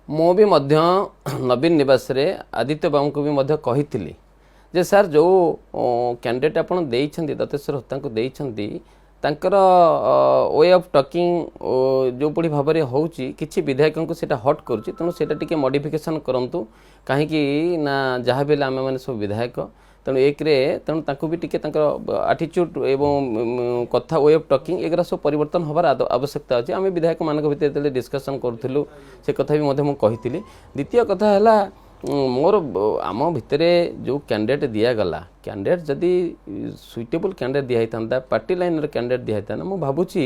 ମୁଁ ବି ମଧ୍ୟ ନବୀନ ନିବାସରେ ଆଦିତ୍ୟ ବାବୁଙ୍କୁ ବି ମଧ୍ୟ କହିଥିଲି ଯେ ସାର୍ ଯେଉଁ କ୍ୟାଣ୍ଡିଡେଟ୍ ଆପଣ ଦେଇଛନ୍ତି ଦତେଶ୍ୱର ହୋତାଙ୍କୁ ଦେଇଛନ୍ତି ତାଙ୍କର ୱେ ଅଫ୍ ଟକିଂ ଯେଉଁଭଳି ଭାବରେ ହେଉଛି କିଛି ବିଧାୟକଙ୍କୁ ସେଇଟା ହଟ୍ କରୁଛି ତେଣୁ ସେଇଟା ଟିକେ ମଡ଼ିଫିକେସନ୍ କରନ୍ତୁ କାହିଁକି ନା ଯାହା ବି ହେଲେ ଆମେମାନେ ସବୁ ବିଧାୟକ ତେଣୁ ଏକରେ ତେଣୁ ତାଙ୍କୁ ବି ଟିକେ ତାଙ୍କର ଆଟିଚ୍ୟୁଡ୍ ଏବଂ କଥା ୱେ ଅଫ୍ ଟକିଂ ଏଗୁଡ଼ା ସବୁ ପରିବର୍ତ୍ତନ ହେବାର ଆବଶ୍ୟକତା ଅଛି ଆମେ ବିଧାୟକମାନଙ୍କ ଭିତରେ ଯେତେବେଳେ ଡିସ୍କସନ୍ କରୁଥିଲୁ ସେ କଥା ବି ମଧ୍ୟ ମୁଁ କହିଥିଲି ଦ୍ୱିତୀୟ କଥା ହେଲା ମୋର ଆମ ଭିତରେ ଯେଉଁ କ୍ୟାଣ୍ଡିଡେଟ୍ ଦିଆଗଲା କ୍ୟାଣ୍ଡିଡେଟ୍ ଯଦି ସୁଇଟେବୁଲ୍ କ୍ୟାଣ୍ଡିଡେଟ୍ ଦିଆହେଇଥାନ୍ତା ପାର୍ଟି ଲାଇନ୍ର କ୍ୟାଣ୍ଡିଡେଟ୍ ଦିଆହେଇଥାନ୍ତା ମୁଁ ଭାବୁଛି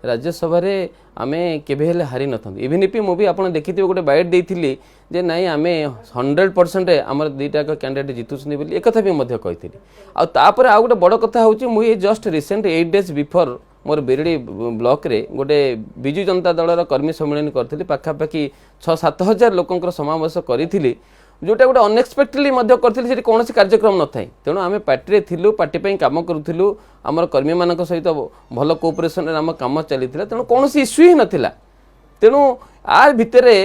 ରାଜ୍ୟସଭାରେ ଆମେ କେବେ ହେଲେ ହାରି ନଥାନ୍ତୁ ଇଭିନ୍ ଇପି ମୁଁ ବି ଆପଣ ଦେଖିଥିବେ ଗୋଟେ ବାଇଟ୍ ଦେଇଥିଲି ଯେ ନାଇଁ ଆମେ 100% ଆମର ଦୁଇଟାକ କ୍ୟାଣ୍ଡିଡେଟ୍ ଜିତୁଛନ୍ତି ବୋଲି ଏକଥା ବି ମଧ୍ୟ କହିଥିଲି ଆଉ ତାପରେ ଆଉ ଗୋଟେ ବଡ଼ କଥା ହେଉଛି ମୁଁ ଏ ଜଷ୍ଟ ରିସେଣ୍ଟ 8 days ବିଫୋର୍ ମୋର ବିରଡ଼ି ବ୍ଲକରେ ଗୋଟେ ବିଜୁ ଜନତା ଦଳର କର୍ମୀ ସମ୍ମିଳନୀ କରିଥିଲି ପାଖାପାଖି 6-7 ହଜାର ଲୋକଙ୍କର ସମାବେଶ କରିଥିଲି जोटा गोटे अनएक्सपेक्टेडली करथिली सेठी कोनोसी कार्यक्रम न थाई तेणु आमे पार्टी रे थिलु पार्टी पई काम करूथिलु हमर कर्मी मानक सहित भल कोऑपरेशन रे हम काम चलीथिला तेणु कोनोसी इश्यू ही नथिला तेणु आर भितरे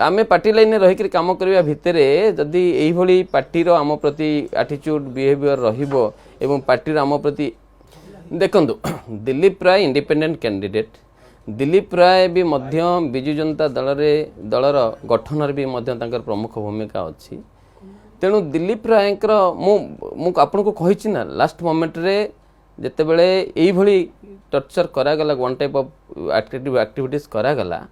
आमे पार्टी लाइन रही कर काम करबा भितरे जदि एही भली पार्टी रो आम प्रति एटीट्यूड बिहेवियर रहिबो एवं पार्टी रो आम प्रति देखंतु दिलीप राय इंडिपेंडेंट कैंडिडेट दिलीप राय भी मध्य विजु जनता दलर गठन भी मध्य प्रमुख भूमिका अच्छी तेणु दिलीप राय आपन को कही ना लास्ट मोमेंट रे जिते बड़े यही टर्चर करागला वन टाइप ऑफ एक्टिविटीज करागला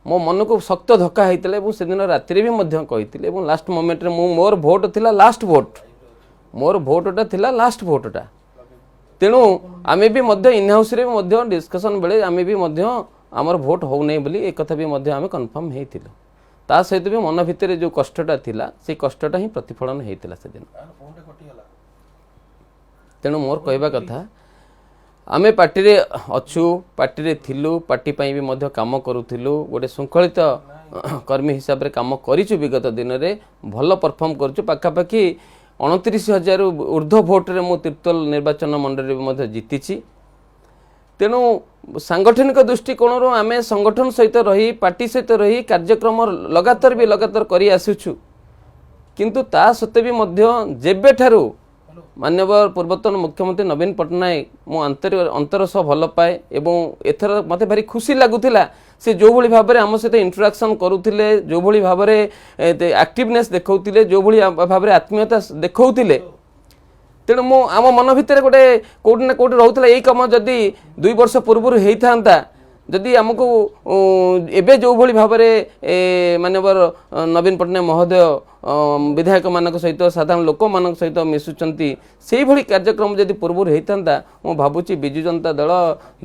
मो मन को शक्त धक्का होता है से दिन राति भी मध्य कही लास्ट मोमेंट रे मोर भोट थिला लास्ट भोट मोर भोटा थिला लास्ट भोटा तेणु आमे भी मध्य इन हाउस रे मध्य डिस्कशन बेले आमे भी मध्य आमर भोट हो नहीं बोली एक कथा भी मध्य आमे कन्फर्म हेतिलो ता सहित भी मन भितर जो कष्टटा थिला से कष्टटा ही प्रतिफलन हेतिला से दिन तेणु मोर कहबा कथा आमे पार्टी रे अछु पार्टी रे थिलु पार्टी पई भी मध्य काम करूथिलु गोटे शृंखलित कर्मी हिसाब रे काम करिछु विगत दिन रे भल परफॉर्म करछु पाखापाखि 29,000 ऊर्ध्व भोट रे मु तीर्तोल निर्वाचन मंडली भी जीति तेणु सांगठनिक दृष्टिकोण आम संगठन सहित रही पार्टी सहित रही कार्यक्रम लगातार करी आसुछु किंतु ता सत्ते भी मध्य जेबे ठारू माननीय पूर्वतन मुख्यमंत्री नवीन पट्टनायक मु अंतर सह भल पाए एवं एथर मते भारी खुशी लगुला से जो भली भाव में आम सहित इंटराक्शन करुले जो भली भाव में एक्टिवनेस देखौतिले जो भली भाव में आत्मीयता देखौतिले तेणु मु आम मन भितर गोटे कोठी ना कोठी रहउतला एई काम जदी 2 वर्ष पूर्व हेइथांता जदि आमको एबे जो भली भाव में माननीय नवीन पट्टनायक महोदय विधायक मान सहित साधारण लोक मान सहित मिशुचंती से भली कार्यक्रम जदि पूर्व हेइथांता मु भाबुची बिजु जनता दल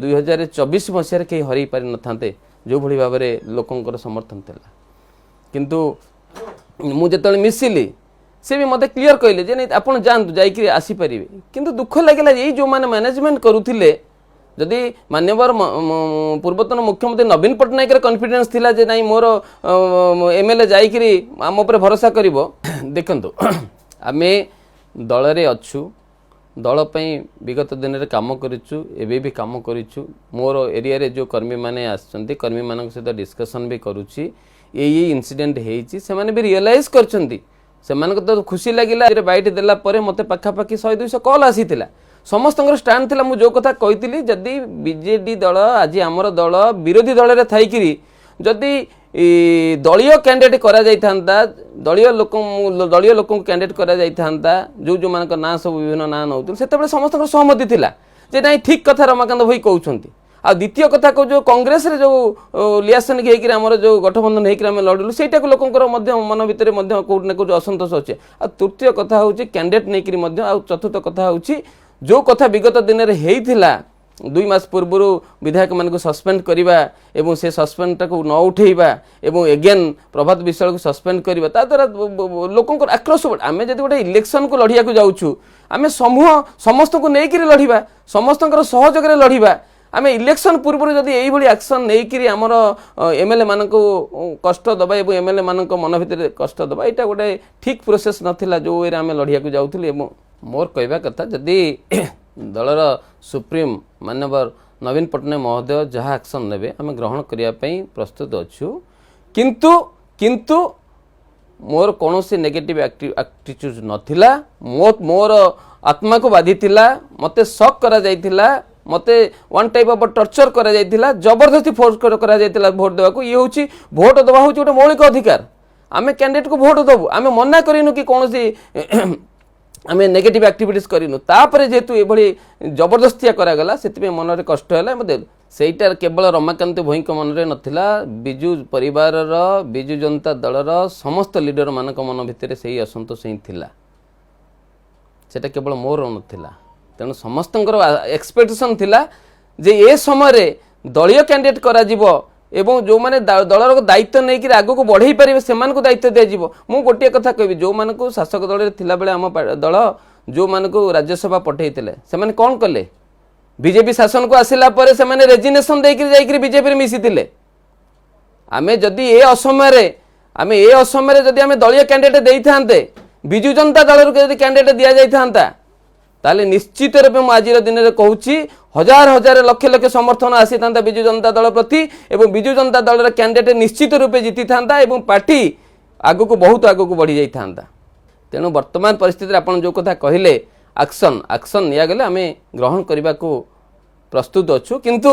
2024 मसीह रे के हरि पारि नथांते जो भली भाव में लोकंकर समर्थन थिला किंतु मु जेतले मिसिली से भी मते क्लियर कहले जे नहीं आपण जानतु जाई आसी परिबे किंतु दुख लागला ये जो माने मैनेजमेंट करूथिले जदि माननीय पूर्वतन मुख्यमंत्री नवीन पट्टनायक कॉन्फिडेंस थिला जे नहीं मोर एमएलए जाई आम उपर भरोसा करिवो देखंतु आमे दल रे अछु दल पई विगत दिन रे काम करिछु एबे भी काम करिछु मोर एरिया रे जो कर्मी माने आछंती कर्मी मानक सहित डिस्कशन भी करूछि ये इंसिडेंट हेछि से माने भी रियलाइज करछंती से मानक तो खुशी लागिला बाइट देला परे मते पाखापाखि 100-200 कॉल आसीथिला समस्त स्टैंड थिला मु जो कथा कहितली जदि बीजेडी दल आज आमर दल विरोधी दल रे थाइकिरी जदि दलीय कैंडिडेट करा जाइथांता दलीय लोक कैंडिडेट करा जाइथांता जो मानक ना सब विभिन्न ना नउतल सेतेबेले समस्त सहमति थिला जे नाही ठीक कथा रमाकांत भाई कहउछंती आ द्वितीय कथा को जो कांग्रेस रे जो लियासन के आमर जो गठबंधन होकर आम लड़लु सेटा को लोकंकर मन भितर कोट ना कोट असंतोष अच्छे आ तृतीय कथा हूँ कैंडिडेट नहीं आ चतुर्थ कथा हूँ जो कथा विगत दिन में होता 2 मास पूर्व विधायक मान को सस्पेंड करवा एवं से सस्पेंड को न उठेबा एवं एगेन प्रभात विश्वाल को सस्पेंड करवा ता द्वारा लोकंकर आक्रोश आम जब गोटे इलेक्शन को लड़िया जाऊँ आम समूह समस्त को लेकिन लड़िबा समस्त सहयोग लड़िबा आम इलेक्शन पूर्व जदि यही एक्शन नहीं आमर एमएलए मान कष्ट दबा और एमएलए मान मन भितर कष्ट दबा यहाँ गोटे ठीक प्रोसेस नाला जो वे आम लड़िया जाऊँ मोर कहवा कथा जदि दलर सुप्रीम माननीय नवीन पट्टनायक महोदय जहाँ एक्शन ने आम ग्रहण करने प्रस्तुत अच्छु किंतु किंतु मोर कौन नेगेटिव एटीट्यूड नथिला मोर आत्मा को बाधी मते शक करा जाइथिला मते वन टाइप ऑफ टर्चर करा जाइथिला जबरदस्ती फोर्स करा जाइथिला भोट देवा को ये होची भोट देवा होची गोटे मौलिक अधिकार आमे कैंडिडेट को भोट देबु आमे मना करिनु कि कौन आमे नेगेटिव एक्टिविटीज करिनु तापरे जेतु एभली जबरदस्तिया करा गला सेति मन रे कष्ट हैला मते सेटा केवल रमाकांत भोई मन रे नथिला बिजु परिवार बिजु जनता दलर समस्त लीडर मानक मन भितर से असंतोष ही थिला सेटा केवल मोर नथिला तेणु समस्त एक्सपेक्टेशन थिला जे ए समय दलीय कैंडिडेट करा जिवो एवं जो माने दलर दायित्व नहीं कि आगो को बढ़ई पारे से दायित्व दिज्व मु गोटे कथा कहबी जो मान को शासक दल थिला बेले आम दल जो मान को राज्यसभा पठे से कौन कले बीजेपी शासन को आसिला परे से माने रेजिग्नेशन देकरी जाइकरी बीजेपी मिसितिले आमे जदि ए असमय जदि आमे दलीय कैंडिडेट देइथांते बिजु जनता दल जदि कैंडिडेट दिया जाइथांता ताले निश्चित रूपे मु आज दिन में कहूँ हजार हजार लक्ष लक्ष समर्थन आसी था बिजु जनता दल प्रति एवं बिजु जनता दल कैंडिडेट निश्चित रूपे जीति था एवं पार्टी आगु को बहुत आगु को बढ़ी जाता तेणु वर्तमान परिस्थिति आप जो कथा कहले एक्शन या गले आम ग्रहण करने को प्रस्तुत अच्छु किंतु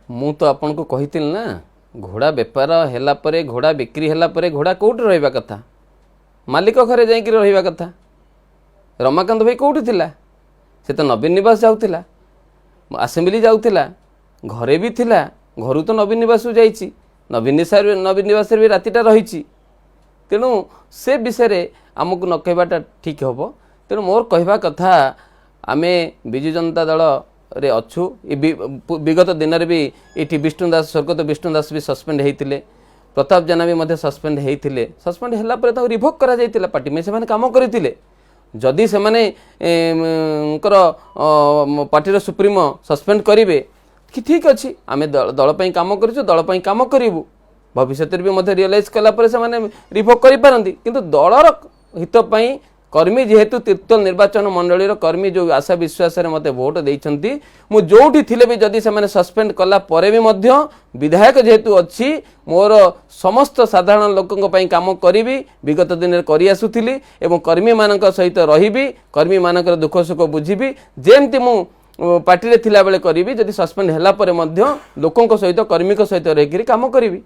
मु तो आपन को कही ना घोड़ा बेपार है घोड़ा बिक्री है घोड़ा कौट रहा कथा मालिक घरे जाइक रहा कथा रमाकांत भाई कौटी थिला से तो नवीन निवास जाऊला आसेम्बली जाऊला घरे भी थिला घर तो नवीन निवास जाइए नवीन निवास भी रातिटा रही तेणु से विषय आमको न कहवाटा ठीक हम तेणु मोर कहवा कथा आमे बिजु जनता दल रे अच्छु विगत दिन में भी ये विष्णु दास स्वर्गत विष्णु दास भी सस्पेंड होते प्रताप जेना भी सस्पेंड होते सस्पेंड है रिभोक करा पार्टी में से काम करते जदि से माने पार्टी सुप्रीमो सस्पेंड करेंगे कि ठीक अच्छे आम दल काम करूँ दल काम करूँ भविष्य भी रियलाइज कलापर से रिभोक करें किंतु दलर हितपाई कर्मी जेहेतु तीर्तल निर्वाचन मंडली कर्मी जो आशा विश्वास मते भोट देइछंती मु जोठी थिले भी जदि से सस्पेंड कला परे भी मध्य विधायक जेहेतु अच्छी मोर समस्त साधारण लोकों पई काम करी विगत दिन में करि आसुथिली एवं कर्मी मानक सहित रही कर्मी मानक दुख सुख बुझी जेमती मु पार्टी रे थिला बेले करी जदि सस्पेंड हैला परे मध्य लोकों सहित कर्मी सहित रही काम करी।